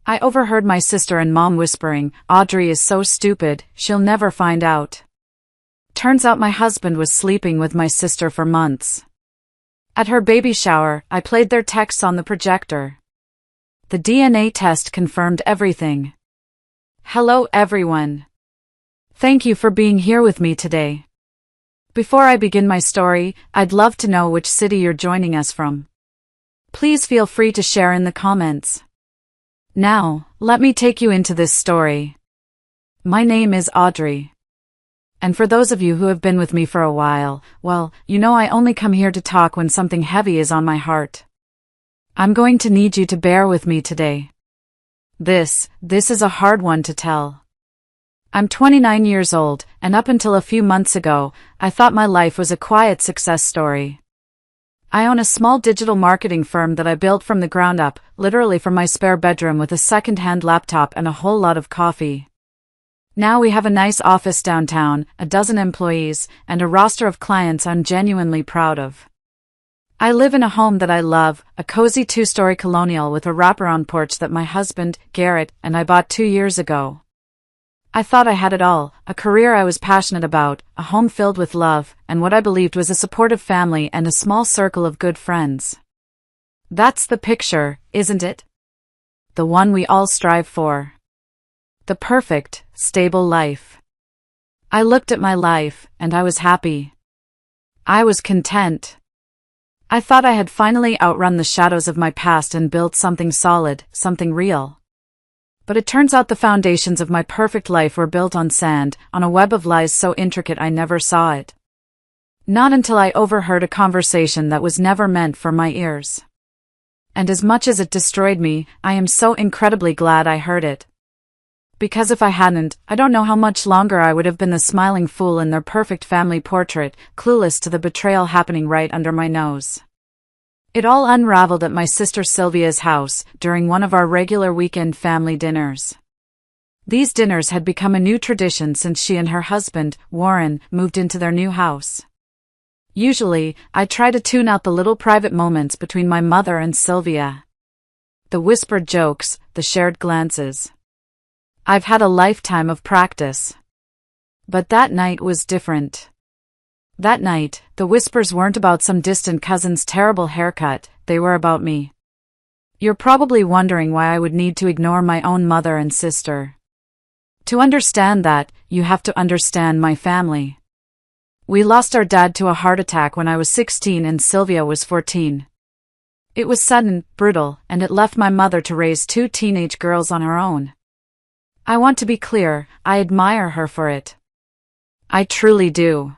I overheard my sister and mom whispering, "Audrey is so stupid, she'll never find out." Turns out my husband was sleeping with my sister for months. At her baby shower, I played their texts on the projector. The DNA test confirmed everything. Hello everyone. Thank you for being here with me today. Before I begin my story, I'd love to know which city you're joining us from. Please feel free to share in the comments. Now, let me take you into this story. My name is Audrey. And for those of you who have been with me for a while, well, you know I only come here to talk when something heavy is on my heart. I'm going to need you to bear with me today. This is a hard one to tell. I'm 29 years old, and up until a few months ago, I thought my life was a quiet success story. I own a small digital marketing firm that I built from the ground up, literally from my spare bedroom with a second-hand laptop and a whole lot of coffee. Now we have a nice office downtown, a dozen employees, and a roster of clients I'm genuinely proud of. I live in a home that I love, a cozy 2-story colonial with a wraparound porch that my husband, Garrett, and I bought 2 years ago. I thought I had it all, a career I was passionate about, a home filled with love, and what I believed was a supportive family and a small circle of good friends. That's the picture, isn't it? The one we all strive for. The perfect, stable life. I looked at my life, and I was happy. I was content. I thought I had finally outrun the shadows of my past and built something solid, something real. But it turns out the foundations of my perfect life were built on sand, on a web of lies so intricate I never saw it. Not until I overheard a conversation that was never meant for my ears. And as much as it destroyed me, I am so incredibly glad I heard it. Because if I hadn't, I don't know how much longer I would have been the smiling fool in their perfect family portrait, clueless to the betrayal happening right under my nose. It all unraveled at my sister Sylvia's house, during one of our regular weekend family dinners. These dinners had become a new tradition since she and her husband, Warren, moved into their new house. Usually, I try to tune out the little private moments between my mother and Sylvia. The whispered jokes, the shared glances. I've had a lifetime of practice. But that night was different. That night, the whispers weren't about some distant cousin's terrible haircut, they were about me. You're probably wondering why I would need to ignore my own mother and sister. To understand that, you have to understand my family. We lost our dad to a heart attack when I was 16 and Sylvia was 14. It was sudden, brutal, and it left my mother to raise 2 teenage girls on her own. I want to be clear, I admire her for it. I truly do.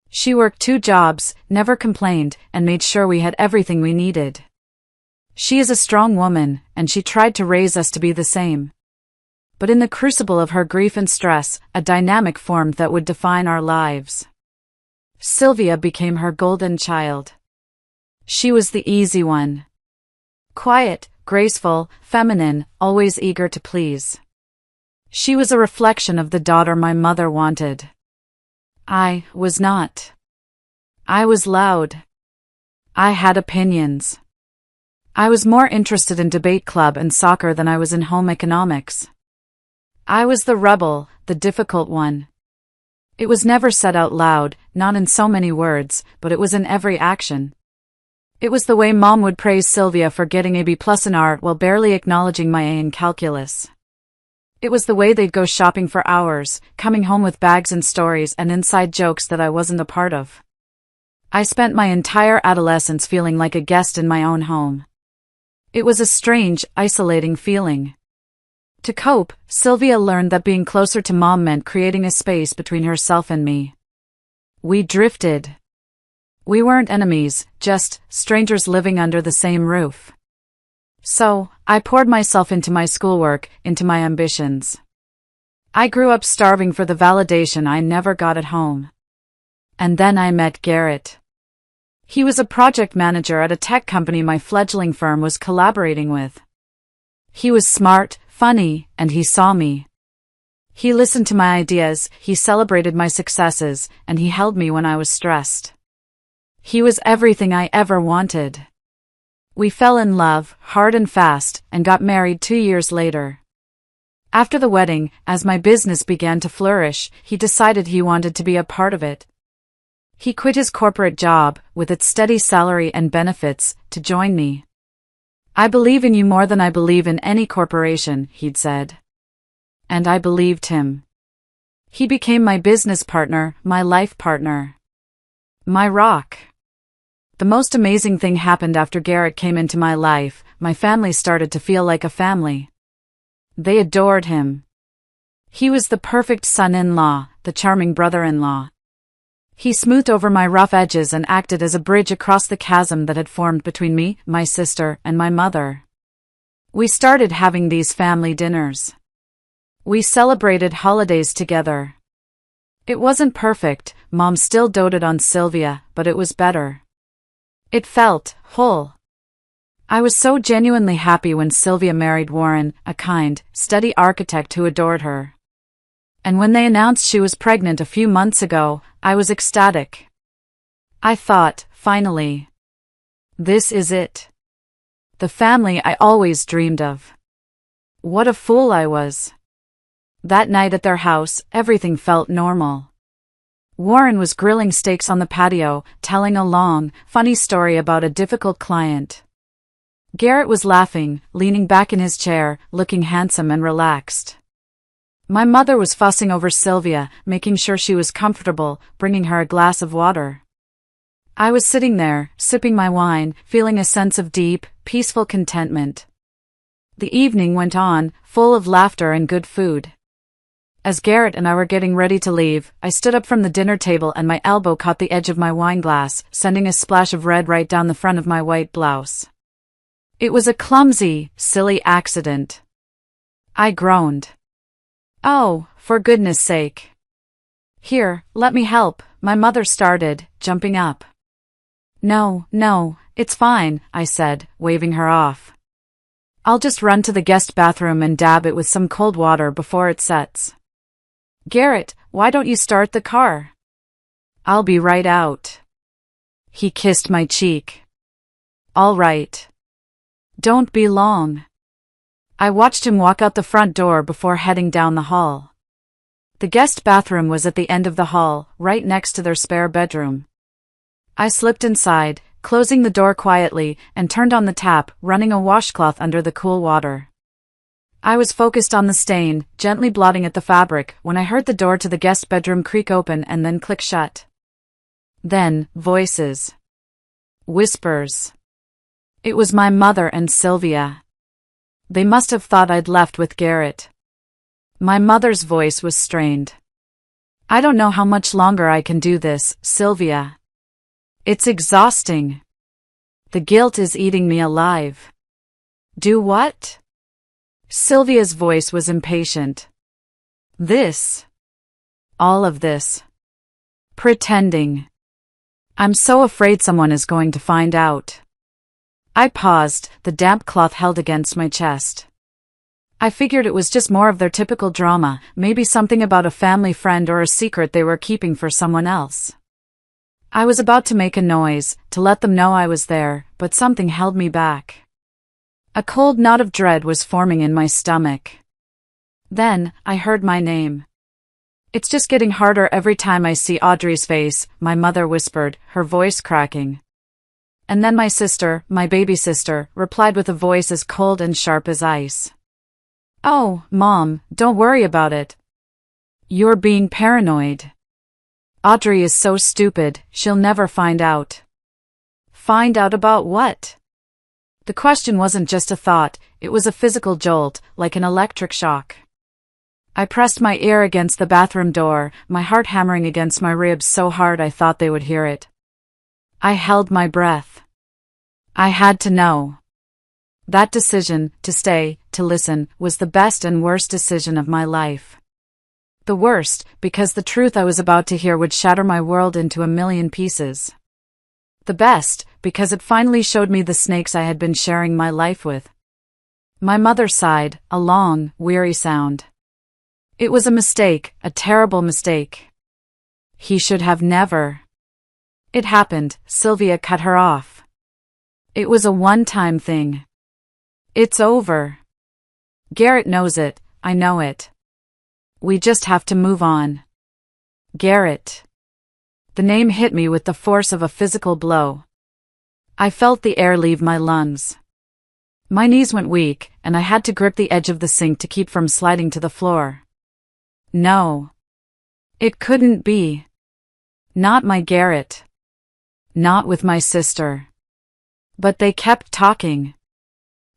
She worked 2 jobs, never complained, and made sure we had everything we needed. She is a strong woman, and she tried to raise us to be the same. But in the crucible of her grief and stress, a dynamic formed that would define our lives. Sylvia became her golden child. She was the easy one. Quiet, graceful, feminine, always eager to please. She was a reflection of the daughter my mother wanted. I was not. I was loud. I had opinions. I was more interested in debate club and soccer than I was in home economics. I was the rebel, the difficult one. It was never said out loud, not in so many words, but it was in every action. It was the way Mom would praise Sylvia for getting a B+ in art while barely acknowledging my A in calculus. It was the way they'd go shopping for hours, coming home with bags and stories and inside jokes that I wasn't a part of. I spent my entire adolescence feeling like a guest in my own home. It was a strange, isolating feeling. To cope, Sylvia learned that being closer to Mom meant creating a space between herself and me. We drifted. We weren't enemies, just strangers living under the same roof. So, I poured myself into my schoolwork, into my ambitions. I grew up starving for the validation I never got at home. And then I met Garrett. He was a project manager at a tech company my fledgling firm was collaborating with. He was smart, funny, and he saw me. He listened to my ideas, he celebrated my successes, and he held me when I was stressed. He was everything I ever wanted. We fell in love, hard and fast, and got married 2 years later. After the wedding, as my business began to flourish, he decided he wanted to be a part of it. He quit his corporate job, with its steady salary and benefits, to join me. "I believe in you more than I believe in any corporation," he'd said. And I believed him. He became my business partner, my life partner. My rock. The most amazing thing happened after Garrett came into my life. My family started to feel like a family. They adored him. He was the perfect son-in-law, the charming brother-in-law. He smoothed over my rough edges and acted as a bridge across the chasm that had formed between me, my sister, and my mother. We started having these family dinners. We celebrated holidays together. It wasn't perfect, Mom still doted on Sylvia, but it was better. It felt whole. I was so genuinely happy when Sylvia married Warren, a kind, steady architect who adored her. And when they announced she was pregnant a few months ago, I was ecstatic. I thought, finally. This is it. The family I always dreamed of. What a fool I was. That night at their house, everything felt normal. Warren was grilling steaks on the patio, telling a long, funny story about a difficult client. Garrett was laughing, leaning back in his chair, looking handsome and relaxed. My mother was fussing over Sylvia, making sure she was comfortable, bringing her a glass of water. I was sitting there, sipping my wine, feeling a sense of deep, peaceful contentment. The evening went on, full of laughter and good food. As Garrett and I were getting ready to leave, I stood up from the dinner table and my elbow caught the edge of my wine glass, sending a splash of red right down the front of my white blouse. It was a clumsy, silly accident. I groaned. "Oh, for goodness sake. Here, let me help," my mother started, jumping up. No, it's fine," I said, waving her off. "I'll just run to the guest bathroom and dab it with some cold water before it sets." "Garrett, why don't you start the car?" "I'll be right out." He kissed my cheek. "All right. Don't be long." I watched him walk out the front door before heading down the hall. The guest bathroom was at the end of the hall, right next to their spare bedroom. I slipped inside, closing the door quietly, and turned on the tap, running a washcloth under the cool water. I was focused on the stain, gently blotting at the fabric, when I heard the door to the guest bedroom creak open and then click shut. Then, voices. Whispers. It was my mother and Sylvia. They must have thought I'd left with Garrett. My mother's voice was strained. "I don't know how much longer I can do this, Sylvia. It's exhausting. The guilt is eating me alive." "Do what?" Sylvia's voice was impatient. "This. All of this. Pretending. I'm so afraid someone is going to find out." I paused, the damp cloth held against my chest. I figured it was just more of their typical drama, maybe something about a family friend or a secret they were keeping for someone else. I was about to make a noise, to let them know I was there, but something held me back. A cold knot of dread was forming in my stomach. Then, I heard my name. "It's just getting harder every time I see Audrey's face," my mother whispered, her voice cracking. And then my sister, my baby sister, replied with a voice as cold and sharp as ice. "Oh, Mom, don't worry about it. You're being paranoid. Audrey is so stupid, she'll never find out." "Find out about what?" The question wasn't just a thought, it was a physical jolt, like an electric shock. I pressed my ear against the bathroom door, my heart hammering against my ribs so hard I thought they would hear it. I held my breath. I had to know. That decision, to stay, to listen, was the best and worst decision of my life. The worst, because the truth I was about to hear would shatter my world into a million pieces. The best, because it finally showed me the snakes I had been sharing my life with. My mother sighed, a long, weary sound. It was a mistake, a terrible mistake. He should have never. It happened, Sylvia cut her off. It was a one-time thing. It's over. Garrett knows it, I know it. We just have to move on. Garrett. The name hit me with the force of a physical blow. I felt the air leave my lungs. My knees went weak, and I had to grip the edge of the sink to keep from sliding to the floor. No. It couldn't be. Not my Garrett. Not with my sister. But they kept talking.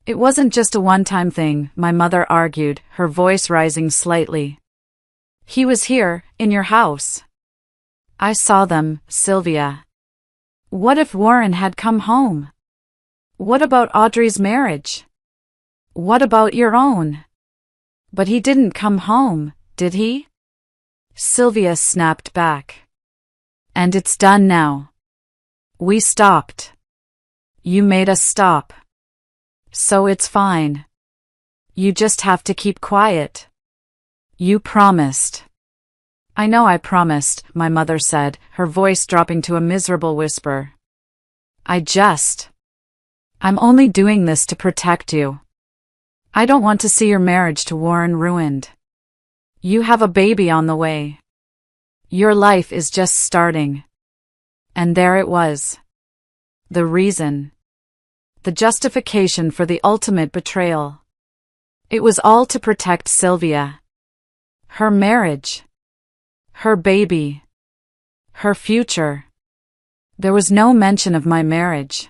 It wasn't just a one-time thing, my mother argued, her voice rising slightly. He was here, in your house. I saw them, Sylvia. What if Warren had come home? What about Audrey's marriage? What about your own? But he didn't come home, did he? Sylvia snapped back. And it's done now. We stopped. You made us stop. So it's fine. You just have to keep quiet. You promised. I know I promised, my mother said, her voice dropping to a miserable whisper. I'm only doing this to protect you. I don't want to see your marriage to Warren ruined. You have a baby on the way. Your life is just starting. And there it was. The reason. The justification for the ultimate betrayal. It was all to protect Sylvia. Her marriage. Her baby. Her future. There was no mention of my marriage.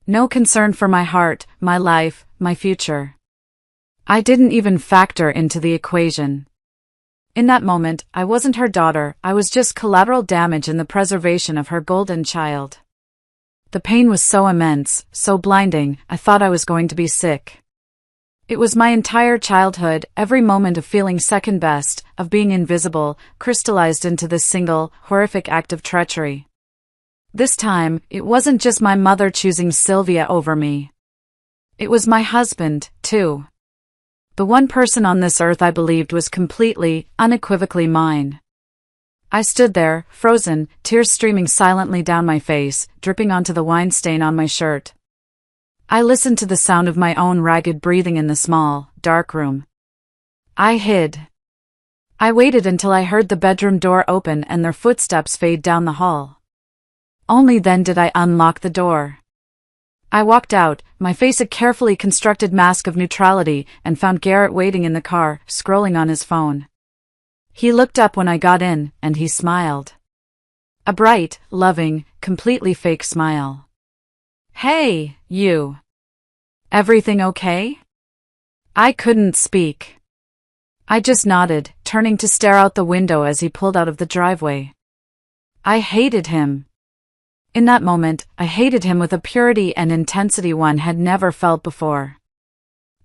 No concern for my heart, my life, my future. I didn't even factor into the equation. In that moment, I wasn't her daughter, I was just collateral damage in the preservation of her golden child. The pain was so immense, so blinding, I thought I was going to be sick. It was my entire childhood, every moment of feeling second best, of being invisible, crystallized into this single, horrific act of treachery. This time, it wasn't just my mother choosing Sylvia over me. It was my husband, too. The one person on this earth I believed was completely, unequivocally mine. I stood there, frozen, tears streaming silently down my face, dripping onto the wine stain on my shirt. I listened to the sound of my own ragged breathing in the small, dark room. I hid. I waited until I heard the bedroom door open and their footsteps fade down the hall. Only then did I unlock the door. I walked out, my face a carefully constructed mask of neutrality, and found Garrett waiting in the car, scrolling on his phone. He looked up when I got in, and he smiled. A bright, loving, completely fake smile. Hey, you. Everything okay? I couldn't speak. I just nodded, turning to stare out the window as he pulled out of the driveway. I hated him. In that moment, I hated him with a purity and intensity one had never felt before.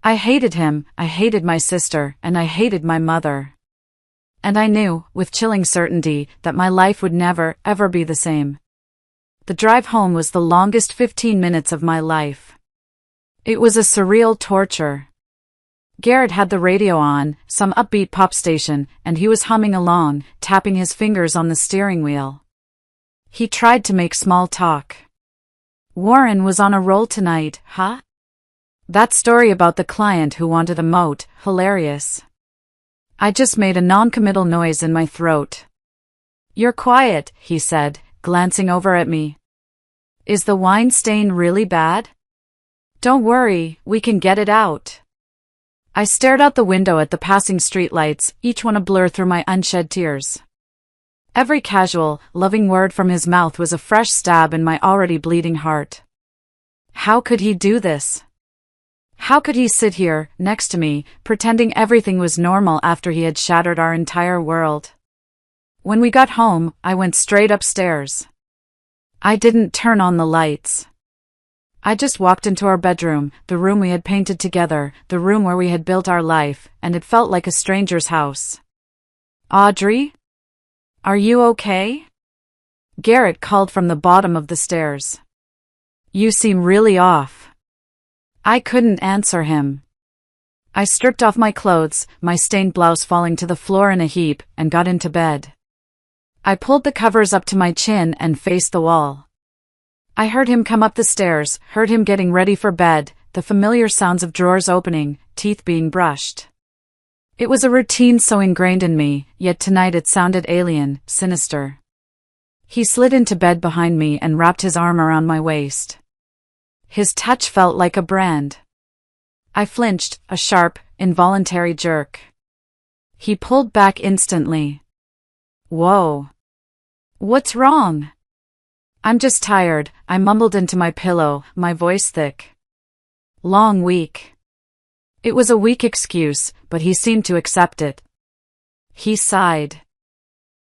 I hated him, I hated my sister, and I hated my mother. And I knew, with chilling certainty, that my life would never, ever be the same. The drive home was the longest 15 minutes of my life. It was a surreal torture. Garrett had the radio on, some upbeat pop station, and he was humming along, tapping his fingers on the steering wheel. He tried to make small talk. Warren was on a roll tonight, huh? That story about the client who wanted a moat, hilarious. I just made a non-committal noise in my throat. You're quiet, he said, glancing over at me. Is the wine stain really bad? Don't worry, we can get it out. I stared out the window at the passing streetlights, each one a blur through my unshed tears. Every casual, loving word from his mouth was a fresh stab in my already bleeding heart. How could he do this? How could he sit here, next to me, pretending everything was normal after he had shattered our entire world? When we got home, I went straight upstairs. I didn't turn on the lights. I just walked into our bedroom, the room we had painted together, the room where we had built our life, and it felt like a stranger's house. Audrey? Are you okay? Garrett called from the bottom of the stairs. You seem really off. I couldn't answer him. I stripped off my clothes, my stained blouse falling to the floor in a heap, and got into bed. I pulled the covers up to my chin and faced the wall. I heard him come up the stairs, heard him getting ready for bed, the familiar sounds of drawers opening, teeth being brushed. It was a routine so ingrained in me, yet tonight it sounded alien, sinister. He slid into bed behind me and wrapped his arm around my waist. His touch felt like a brand. I flinched, a sharp, involuntary jerk. He pulled back instantly. Whoa. What's wrong? I'm just tired, I mumbled into my pillow, my voice thick. Long week. It was a weak excuse, but he seemed to accept it. He sighed.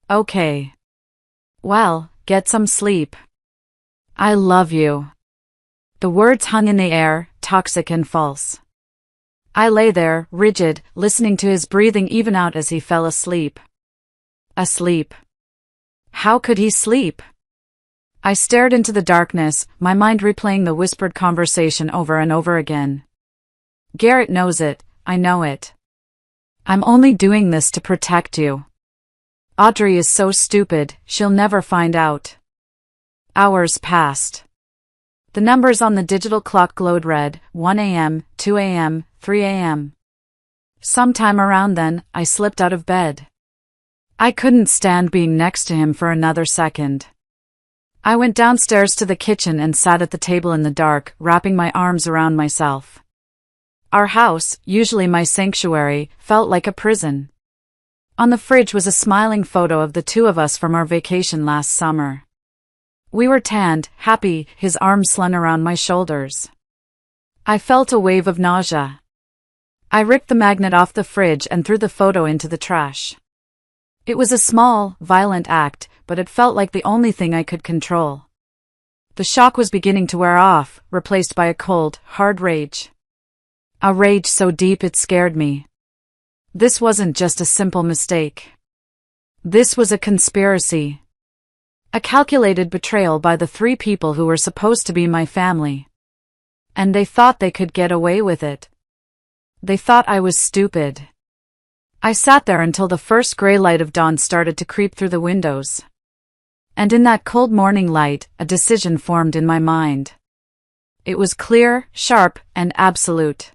Okay. Well, get some sleep. I love you. The words hung in the air, toxic and false. I lay there, rigid, listening to his breathing even out as he fell asleep. Asleep. How could he sleep? I stared into the darkness, my mind replaying the whispered conversation over and over again. Garrett knows it, I know it. I'm only doing this to protect you. Audrey is so stupid, she'll never find out. Hours passed. The numbers on the digital clock glowed red, 1 a.m., 2 a.m., 3 a.m. Sometime around then, I slipped out of bed. I couldn't stand being next to him for another second. I went downstairs to the kitchen and sat at the table in the dark, wrapping my arms around myself. Our house, usually my sanctuary, felt like a prison. On the fridge was a smiling photo of the two of us from our vacation last summer. We were tanned, happy, his arms slung around my shoulders. I felt a wave of nausea. I ripped the magnet off the fridge and threw the photo into the trash. It was a small, violent act, but it felt like the only thing I could control. The shock was beginning to wear off, replaced by a cold, hard rage. A rage so deep it scared me. This wasn't just a simple mistake. This was a conspiracy. A calculated betrayal by the three people who were supposed to be my family. And they thought they could get away with it. They thought I was stupid. I sat there until the first gray light of dawn started to creep through the windows. And in that cold morning light, a decision formed in my mind. It was clear, sharp, and absolute.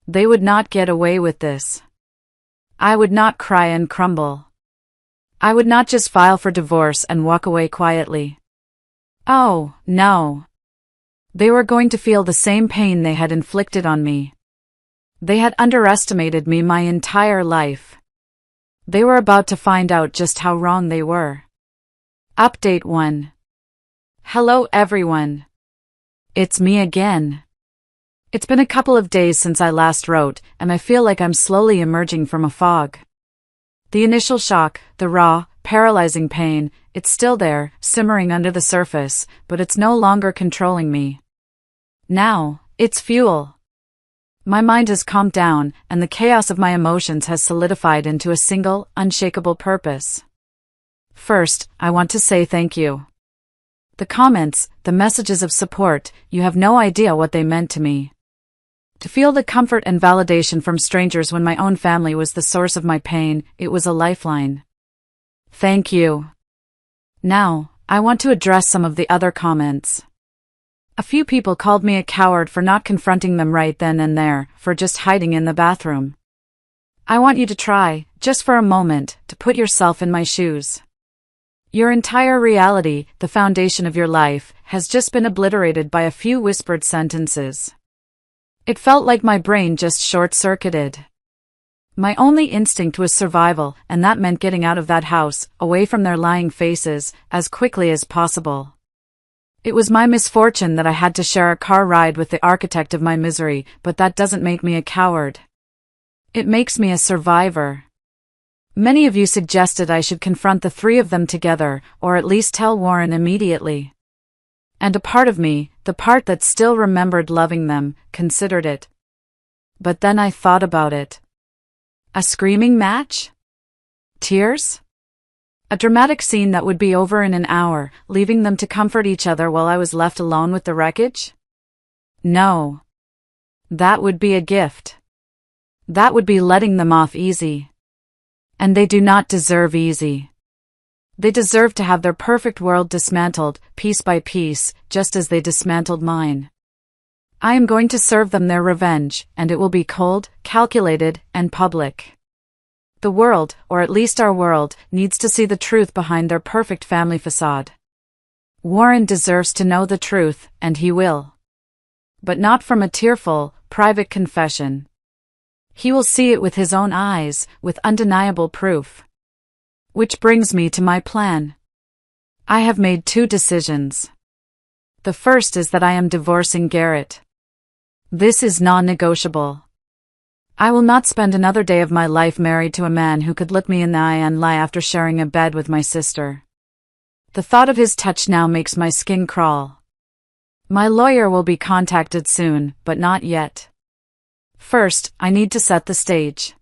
They would not get away with this. I would not cry and crumble. I would not just file for divorce and walk away quietly. Oh, no. They were going to feel the same pain they had inflicted on me. They had underestimated me my entire life. They were about to find out just how wrong they were. Update 1. Hello everyone. It's me again. It's been a couple of days since I last wrote, and I feel like I'm slowly emerging from a fog. The initial shock, the raw, paralyzing pain, it's still there, simmering under the surface, but it's no longer controlling me. Now, it's fuel. My mind has calmed down, and the chaos of my emotions has solidified into a single, unshakable purpose. First, I want to say thank you. The comments, the messages of support, you have no idea what they meant to me. To feel the comfort and validation from strangers when my own family was the source of my pain, it was a lifeline. Thank you. Now, I want to address some of the other comments. A few people called me a coward for not confronting them right then and there, for just hiding in the bathroom. I want you to try, just for a moment, to put yourself in my shoes. Your entire reality, the foundation of your life, has just been obliterated by a few whispered sentences. It felt like my brain just short-circuited. My only instinct was survival, and that meant getting out of that house, away from their lying faces, as quickly as possible. It was my misfortune that I had to share a car ride with the architect of my misery, but that doesn't make me a coward. It makes me a survivor. Many of you suggested I should confront the three of them together, or at least tell Warren immediately. And a part of me, the part that still remembered loving them, considered it. But then I thought about it. A screaming match? Tears? A dramatic scene that would be over in an hour, leaving them to comfort each other while I was left alone with the wreckage? No. That would be a gift. That would be letting them off easy. And they do not deserve easy. They deserve to have their perfect world dismantled, piece by piece, just as they dismantled mine. I am going to serve them their revenge, and it will be cold, calculated, and public. The world, or at least our world, needs to see the truth behind their perfect family facade. Warren deserves to know the truth, and he will. But not from a tearful, private confession. He will see it with his own eyes, with undeniable proof. Which brings me to my plan. I have made 2 decisions. The first is that I am divorcing Garrett. This is non-negotiable. I will not spend another day of my life married to a man who could look me in the eye and lie after sharing a bed with my sister. The thought of his touch now makes my skin crawl. My lawyer will be contacted soon, but not yet. First, I need to set the stage.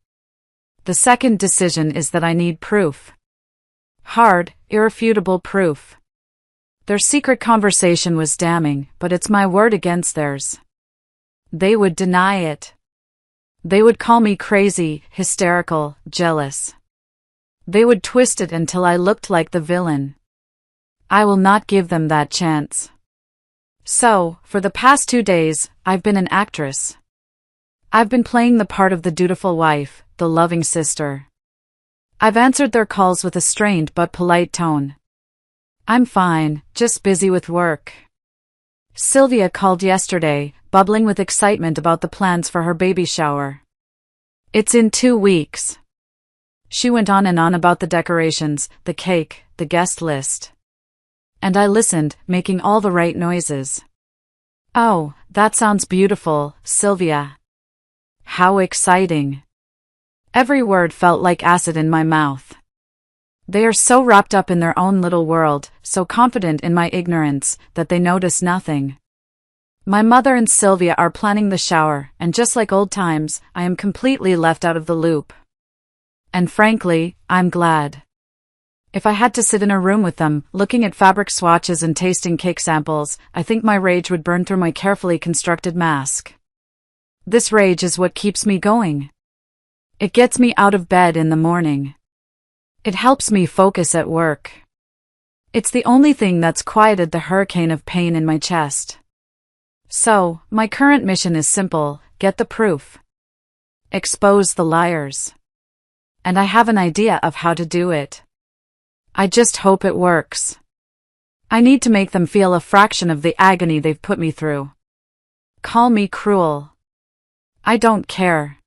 The second decision is that I need proof. Hard, irrefutable proof. Their secret conversation was damning, but it's my word against theirs. They would deny it. They would call me crazy, hysterical, jealous. They would twist it until I looked like the villain. I will not give them that chance. So, for the past 2 days, I've been an actress. I've been playing the part of the dutiful wife, the loving sister. I've answered their calls with a strained but polite tone. I'm fine, just busy with work. Sylvia called yesterday, bubbling with excitement about the plans for her baby shower. It's in 2 weeks. She went on and on about the decorations, the cake, the guest list. And I listened, making all the right noises. Oh, that sounds beautiful, Sylvia. How exciting. Every word felt like acid in my mouth. They are so wrapped up in their own little world, so confident in my ignorance, that they notice nothing. My mother and Sylvia are planning the shower, and just like old times, I am completely left out of the loop. And frankly, I'm glad. If I had to sit in a room with them, looking at fabric swatches and tasting cake samples, I think my rage would burn through my carefully constructed mask. This rage is what keeps me going. It gets me out of bed in the morning. It helps me focus at work. It's the only thing that's quieted the hurricane of pain in my chest. So, my current mission is simple: get the proof. Expose the liars. And I have an idea of how to do it. I just hope it works. I need to make them feel a fraction of the agony they've put me through. Call me cruel. I don't care.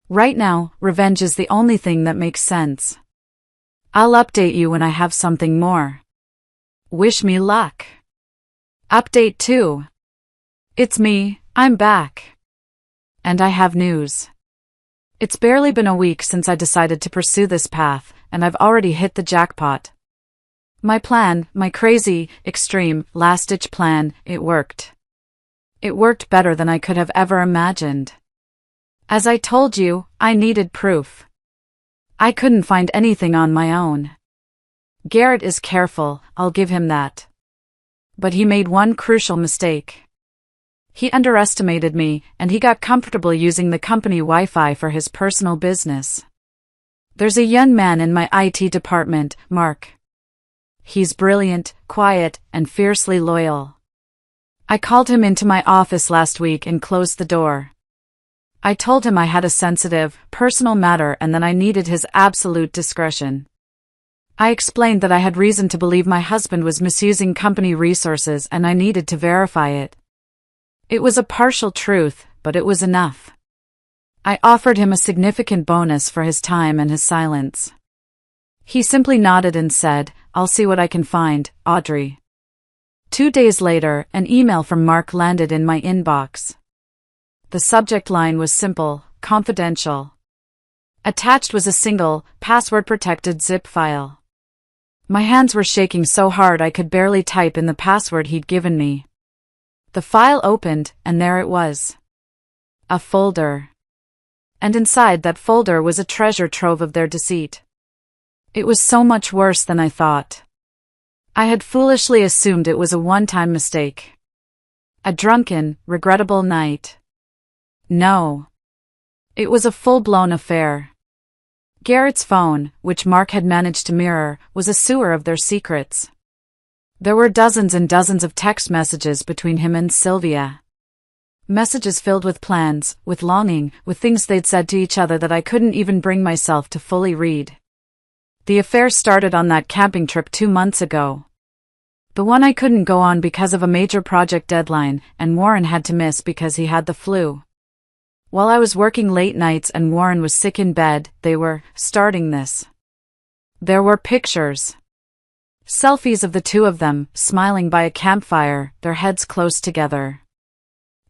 Right now, revenge is the only thing that makes sense. I'll update you when I have something more. Wish me luck. Update 2. It's me, I'm back. And I have news. It's barely been a week since I decided to pursue this path, and I've already hit the jackpot. My plan, my crazy, extreme, last-ditch plan, it worked. It worked better than I could have ever imagined. As I told you, I needed proof. I couldn't find anything on my own. Garrett is careful, I'll give him that. But he made one crucial mistake. He underestimated me, and he got comfortable using the company Wi-Fi for his personal business. There's a young man in my IT department, Mark. He's brilliant, quiet, and fiercely loyal. I called him into my office last week and closed the door. I told him I had a sensitive, personal matter and that I needed his absolute discretion. I explained that I had reason to believe my husband was misusing company resources and I needed to verify it. It was a partial truth, but it was enough. I offered him a significant bonus for his time and his silence. He simply nodded and said, "I'll see what I can find, Audrey." 2 days later, an email from Mark landed in my inbox. The subject line was simple: confidential. Attached was a single, password-protected zip file. My hands were shaking so hard I could barely type in the password he'd given me. The file opened, and there it was. A folder. And inside that folder was a treasure trove of their deceit. It was so much worse than I thought. I had foolishly assumed it was a one-time mistake. A drunken, regrettable night. No. It was a full-blown affair. Garrett's phone, which Mark had managed to mirror, was a sewer of their secrets. There were dozens and dozens of text messages between him and Sylvia. Messages filled with plans, with longing, with things they'd said to each other that I couldn't even bring myself to fully read. The affair started on that camping trip 2 months ago. The one I couldn't go on because of a major project deadline, and Warren had to miss because he had the flu. While I was working late nights and Warren was sick in bed, they were starting this. There were pictures. Selfies of the two of them, smiling by a campfire, their heads close together.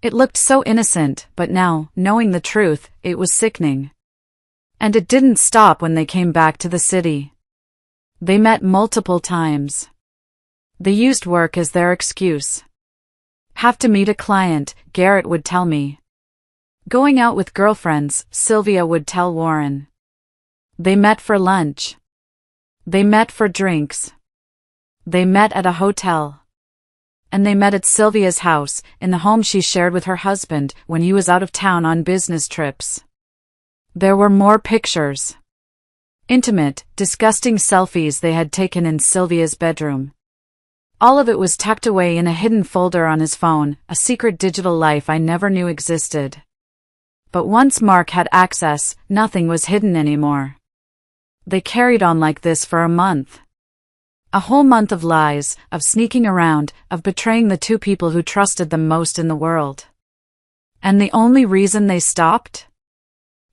It looked so innocent, but now, knowing the truth, it was sickening. And it didn't stop when they came back to the city. They met multiple times. They used work as their excuse. Have to meet a client, Garrett would tell me. Going out with girlfriends, Sylvia would tell Warren. They met for lunch. They met for drinks. They met at a hotel. And they met at Sylvia's house, in the home she shared with her husband, when he was out of town on business trips. There were more pictures. Intimate, disgusting selfies they had taken in Sylvia's bedroom. All of it was tucked away in a hidden folder on his phone, a secret digital life I never knew existed. But once Mark had access, nothing was hidden anymore. They carried on like this for a month. A whole month of lies, of sneaking around, of betraying the two people who trusted them most in the world. And the only reason they stopped?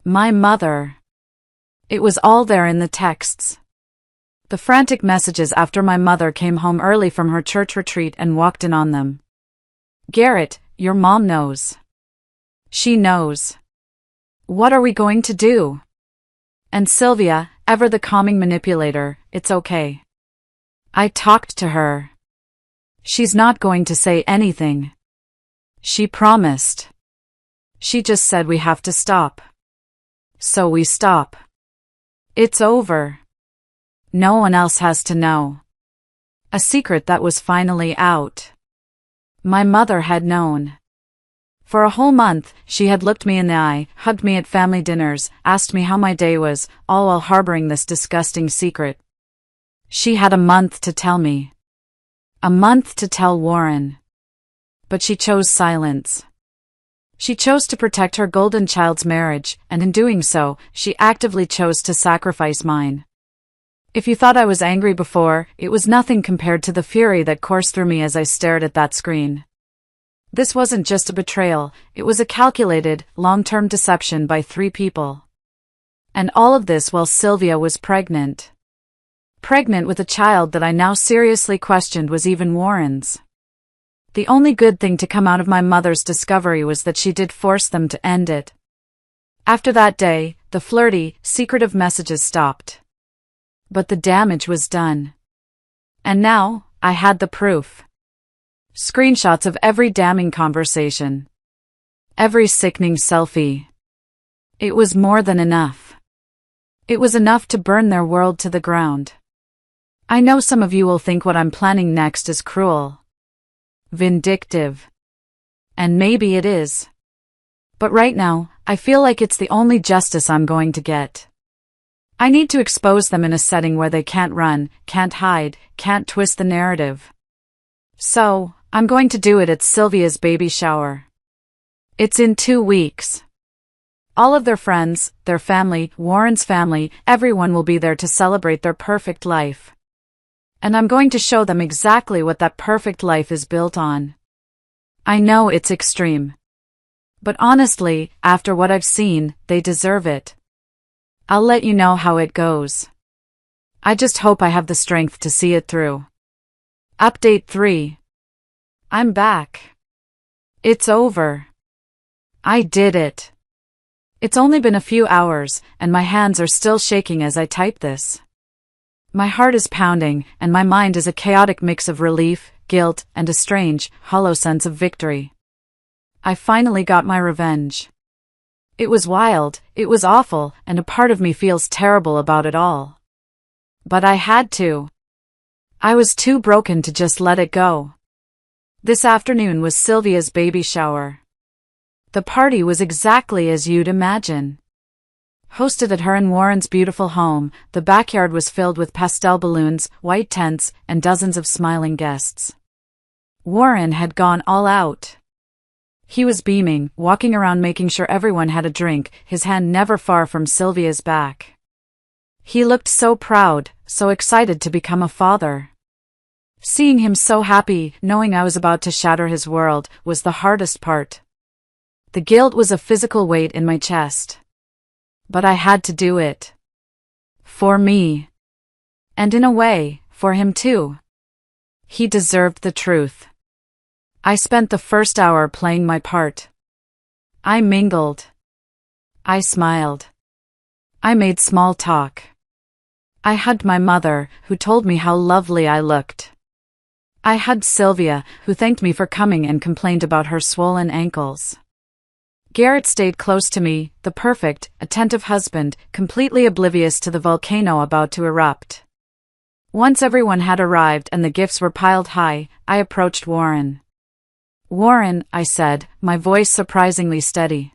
My mother. It was all there in the texts. The frantic messages after my mother came home early from her church retreat and walked in on them. Garrett, your mom knows. She knows. What are we going to do? And Sylvia, ever the calming manipulator, it's okay. I talked to her. She's not going to say anything. She promised. She just said we have to stop. So we stop. It's over. No one else has to know. A secret that was finally out. My mother had known. For a whole month, she had looked me in the eye, hugged me at family dinners, asked me how my day was, all while harboring this disgusting secret. She had a month to tell me. A month to tell Warren. But she chose silence. She chose to protect her golden child's marriage, and in doing so, she actively chose to sacrifice mine. If you thought I was angry before, it was nothing compared to the fury that coursed through me as I stared at that screen. This wasn't just a betrayal, it was a calculated, long-term deception by 3 people. And all of this while Sylvia was pregnant. Pregnant with a child that I now seriously questioned was even Warren's. The only good thing to come out of my mother's discovery was that she did force them to end it. After that day, the flirty, secretive messages stopped. But the damage was done. And now, I had the proof. Screenshots of every damning conversation. Every sickening selfie. It was more than enough. It was enough to burn their world to the ground. I know some of you will think what I'm planning next is cruel. Vindictive. And maybe it is. But right now, I feel like it's the only justice I'm going to get. I need to expose them in a setting where they can't run, can't hide, can't twist the narrative. So, I'm going to do it at Sylvia's baby shower. It's in 2 weeks. All of their friends, their family, Warren's family, everyone will be there to celebrate their perfect life. And I'm going to show them exactly what that perfect life is built on. I know it's extreme. But honestly, after what I've seen, they deserve it. I'll let you know how it goes. I just hope I have the strength to see it through. Update 3. I'm back. It's over. I did it. It's only been a few hours, and my hands are still shaking as I type this. My heart is pounding, and my mind is a chaotic mix of relief, guilt, and a strange, hollow sense of victory. I finally got my revenge. It was wild, it was awful, and a part of me feels terrible about it all. But I had to. I was too broken to just let it go. This afternoon was Sylvia's baby shower. The party was exactly as you'd imagine. Hosted at her and Warren's beautiful home, the backyard was filled with pastel balloons, white tents, and dozens of smiling guests. Warren had gone all out. He was beaming, walking around making sure everyone had a drink, his hand never far from Sylvia's back. He looked so proud, so excited to become a father. Seeing him so happy, knowing I was about to shatter his world, was the hardest part. The guilt was a physical weight in my chest. But I had to do it. For me. And in a way, for him too. He deserved the truth. I spent the first hour playing my part. I mingled. I smiled. I made small talk. I hugged my mother, who told me how lovely I looked. I hugged Sylvia, who thanked me for coming and complained about her swollen ankles. Garrett stayed close to me, the perfect, attentive husband, completely oblivious to the volcano about to erupt. Once everyone had arrived and the gifts were piled high, I approached Warren. "Warren," I said, my voice surprisingly steady.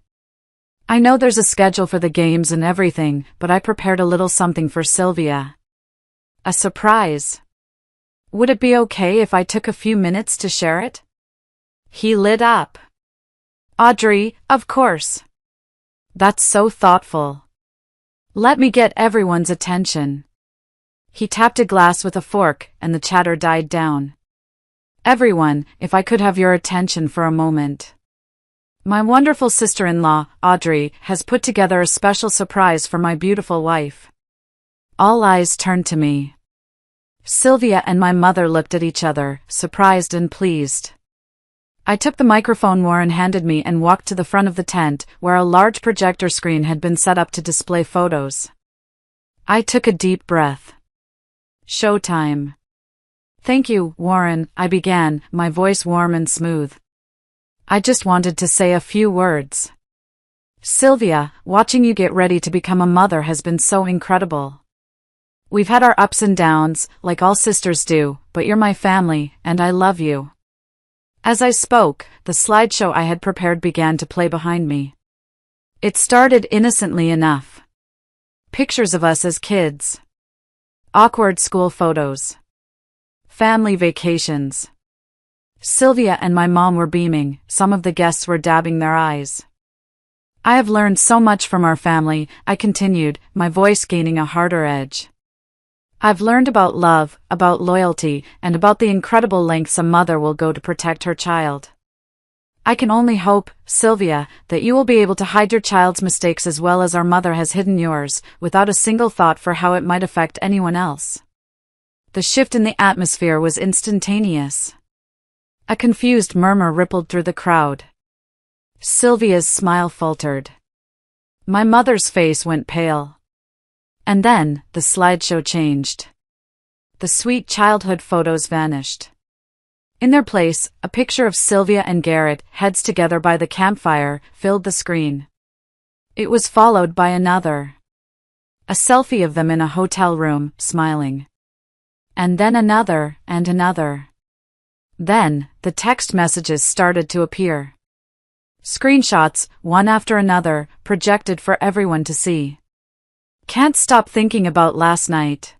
"I know there's a schedule for the games and everything, but I prepared a little something for Sylvia. A surprise. Would it be okay if I took a few minutes to share it?" He lit up. "Audrey, of course. That's so thoughtful. Let me get everyone's attention." He tapped a glass with a fork, and the chatter died down. "Everyone, if I could have your attention for a moment. My wonderful sister-in-law, Audrey, has put together a special surprise for my beautiful wife." All eyes turned to me. Sylvia and my mother looked at each other, surprised and pleased. I took the microphone Warren handed me and walked to the front of the tent, where a large projector screen had been set up to display photos. I took a deep breath. "Showtime." "Thank you, Warren," I began, my voice warm and smooth. "I just wanted to say a few words. Sylvia, watching you get ready to become a mother has been so incredible. We've had our ups and downs, like all sisters do, but you're my family, and I love you." As I spoke, the slideshow I had prepared began to play behind me. It started innocently enough. Pictures of us as kids. Awkward school photos. Family vacations. Sylvia and my mom were beaming, some of the guests were dabbing their eyes. "I have learned so much from our family," I continued, my voice gaining a harder edge. "I've learned about love, about loyalty, and about the incredible lengths a mother will go to protect her child. I can only hope, Sylvia, that you will be able to hide your child's mistakes as well as our mother has hidden yours, without a single thought for how it might affect anyone else." The shift in the atmosphere was instantaneous. A confused murmur rippled through the crowd. Sylvia's smile faltered. My mother's face went pale. And then, the slideshow changed. The sweet childhood photos vanished. In their place, a picture of Sylvia and Garrett, heads together by the campfire, filled the screen. It was followed by another. A selfie of them in a hotel room, smiling. And then another, and another. Then, the text messages started to appear. Screenshots, one after another, projected for everyone to see. "Can't stop thinking about last night.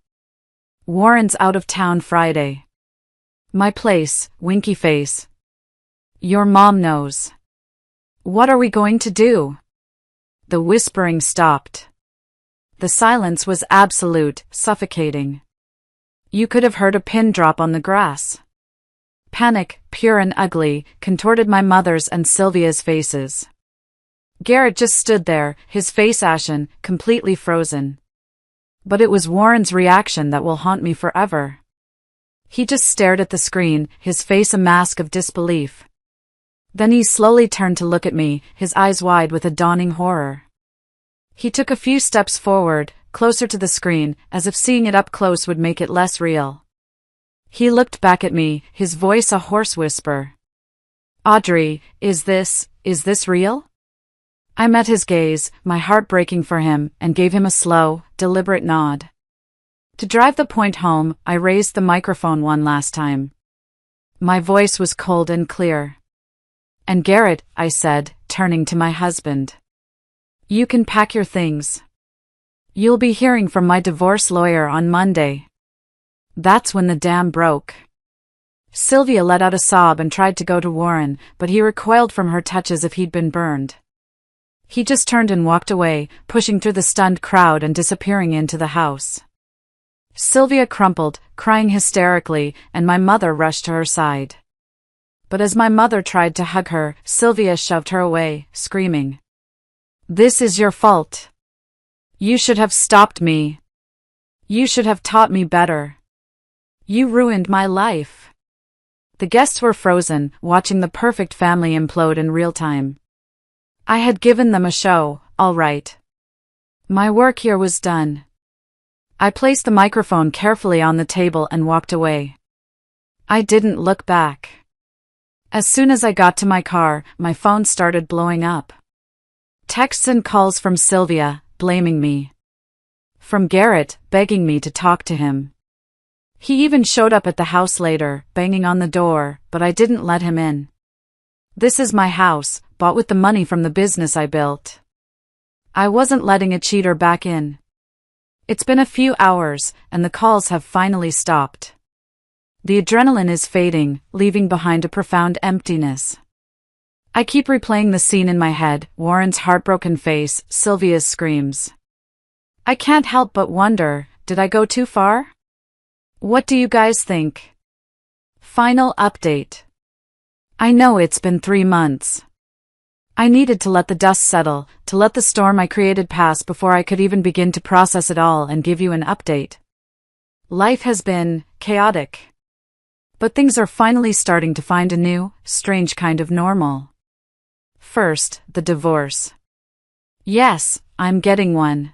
Warren's out of town Friday. My place, winky face. Your mom knows. What are we going to do?" The whispering stopped. The silence was absolute, suffocating. You could have heard a pin drop on the grass. Panic, pure and ugly, contorted my mother's and Sylvia's faces. Garrett just stood there, his face ashen, completely frozen. But it was Warren's reaction that will haunt me forever. He just stared at the screen, his face a mask of disbelief. Then he slowly turned to look at me, his eyes wide with a dawning horror. He took a few steps forward, closer to the screen, as if seeing it up close would make it less real. He looked back at me, his voice a hoarse whisper. "Audrey, is this real?" I met his gaze, my heart breaking for him, and gave him a slow, deliberate nod. To drive the point home, I raised the microphone one last time. My voice was cold and clear. "And Garrett," I said, turning to my husband. "You can pack your things. You'll be hearing from my divorce lawyer on Monday. That's when the dam broke. Sylvia let out a sob and tried to go to Warren, but he recoiled from her touch as if he'd been burned. He just turned and walked away, pushing through the stunned crowd and disappearing into the house. Sylvia crumpled, crying hysterically, and my mother rushed to her side. But as my mother tried to hug her, Sylvia shoved her away, screaming, "This is your fault. You should have stopped me. You should have taught me better. You ruined my life." The guests were frozen, watching the perfect family implode in real time. I had given them a show, all right. My work here was done. I placed the microphone carefully on the table and walked away. I didn't look back. As soon as I got to my car, my phone started blowing up. Texts and calls from Sylvia, blaming me. From Garrett, begging me to talk to him. He even showed up at the house later, banging on the door, but I didn't let him in. This is my house, bought with the money from the business I built. I wasn't letting a cheater back in. It's been a few hours, and the calls have finally stopped. The adrenaline is fading, leaving behind a profound emptiness. I keep replaying the scene in my head, Warren's heartbroken face, Sylvia's screams. I can't help but wonder, did I go too far? What do you guys think? Final update. I know it's been 3 months. I needed to let the dust settle, to let the storm I created pass before I could even begin to process it all and give you an update. Life has been chaotic. But things are finally starting to find a new, strange kind of normal. First, the divorce. Yes, I'm getting one.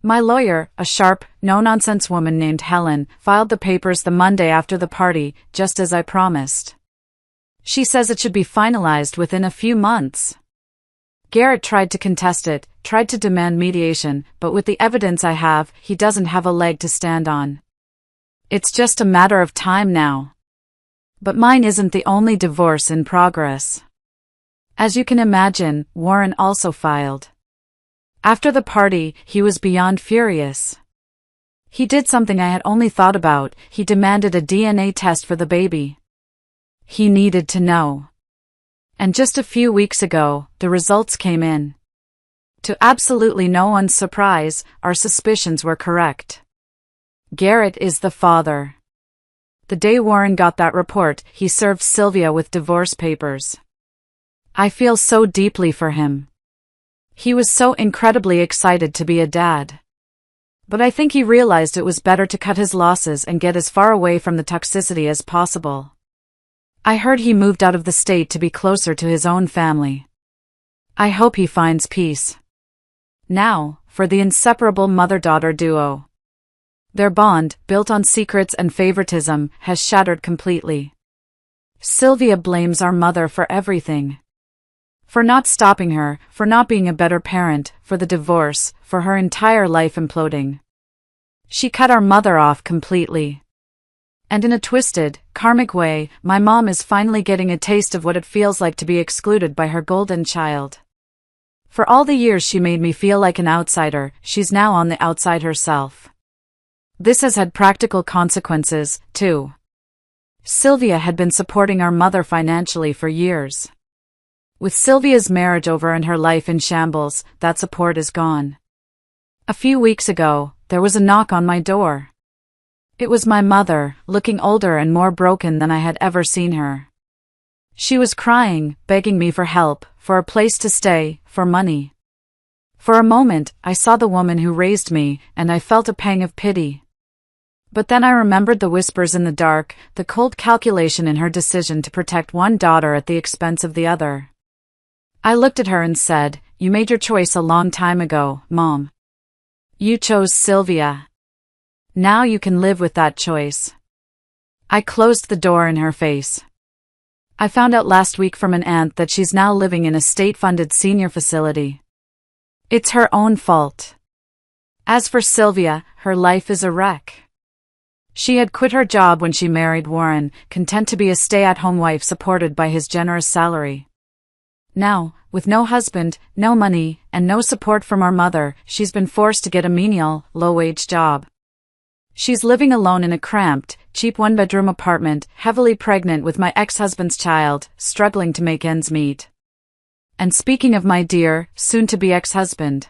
My lawyer, a sharp, no-nonsense woman named Helen, filed the papers the Monday after the party, just as I promised. She says it should be finalized within a few months. Garrett tried to contest it, tried to demand mediation, but with the evidence I have, he doesn't have a leg to stand on. It's just a matter of time now. But mine isn't the only divorce in progress. As you can imagine, Warren also filed. After the party, he was beyond furious. He did something I had only thought about, he demanded a DNA test for the baby. He needed to know. And just a few weeks ago, the results came in. To absolutely no one's surprise, our suspicions were correct. Garrett is the father. The day Warren got that report, he served Sylvia with divorce papers. I feel so deeply for him. He was so incredibly excited to be a dad. But I think he realized it was better to cut his losses and get as far away from the toxicity as possible. I heard he moved out of the state to be closer to his own family. I hope he finds peace. Now, for the inseparable mother-daughter duo. Their bond, built on secrets and favoritism, has shattered completely. Sylvia blames our mother for everything. For not stopping her, for not being a better parent, for the divorce, for her entire life imploding. She cut our mother off completely. And in a twisted, karmic way, my mom is finally getting a taste of what it feels like to be excluded by her golden child. For all the years she made me feel like an outsider, she's now on the outside herself. This has had practical consequences, too. Sylvia had been supporting our mother financially for years. With Sylvia's marriage over and her life in shambles, that support is gone. A few weeks ago, there was a knock on my door. It was my mother, looking older and more broken than I had ever seen her. She was crying, begging me for help, for a place to stay, for money. For a moment, I saw the woman who raised me, and I felt a pang of pity. But then I remembered the whispers in the dark, the cold calculation in her decision to protect one daughter at the expense of the other. I looked at her and said, "You made your choice a long time ago, Mom. You chose Sylvia. Now you can live with that choice." I closed the door in her face. I found out last week from an aunt that she's now living in a state-funded senior facility. It's her own fault. As for Sylvia, her life is a wreck. She had quit her job when she married Warren, content to be a stay-at-home wife supported by his generous salary. Now, with no husband, no money, and no support from our mother, she's been forced to get a menial, low-wage job. She's living alone in a cramped, cheap one-bedroom apartment, heavily pregnant with my ex-husband's child, struggling to make ends meet. And speaking of my dear, soon-to-be ex-husband,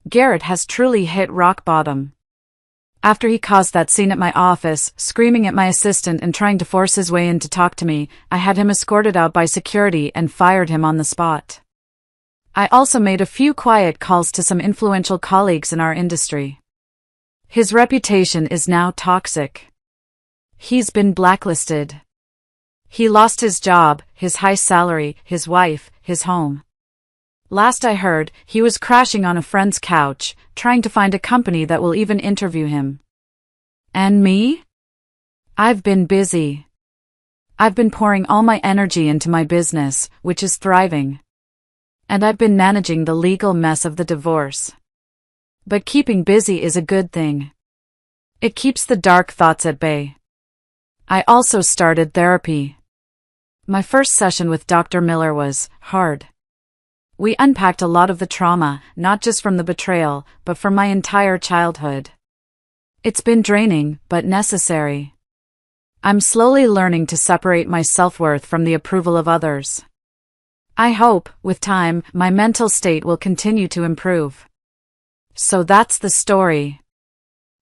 Garrett has truly hit rock bottom. After he caused that scene at my office, screaming at my assistant and trying to force his way in to talk to me, I had him escorted out by security and fired him on the spot. I also made a few quiet calls to some influential colleagues in our industry. His reputation is now toxic. He's been blacklisted. He lost his job, his high salary, his wife, his home. Last I heard, he was crashing on a friend's couch, trying to find a company that will even interview him. And me? I've been busy. I've been pouring all my energy into my business, which is thriving. And I've been managing the legal mess of the divorce. But keeping busy is a good thing. It keeps the dark thoughts at bay. I also started therapy. My first session with Dr. Miller was hard. We unpacked a lot of the trauma, not just from the betrayal, but from my entire childhood. It's been draining, but necessary. I'm slowly learning to separate my self-worth from the approval of others. I hope, with time, my mental state will continue to improve. So that's the story.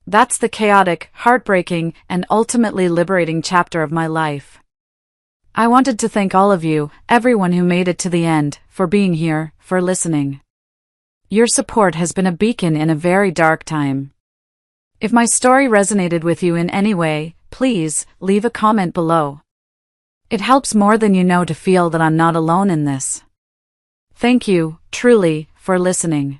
That's the chaotic, heartbreaking, and ultimately liberating chapter of my life. I wanted to thank all of you, everyone who made it to the end, for being here, for listening. Your support has been a beacon in a very dark time. If my story resonated with you in any way, please, leave a comment below. It helps more than you know to feel that I'm not alone in this. Thank you, truly, for listening.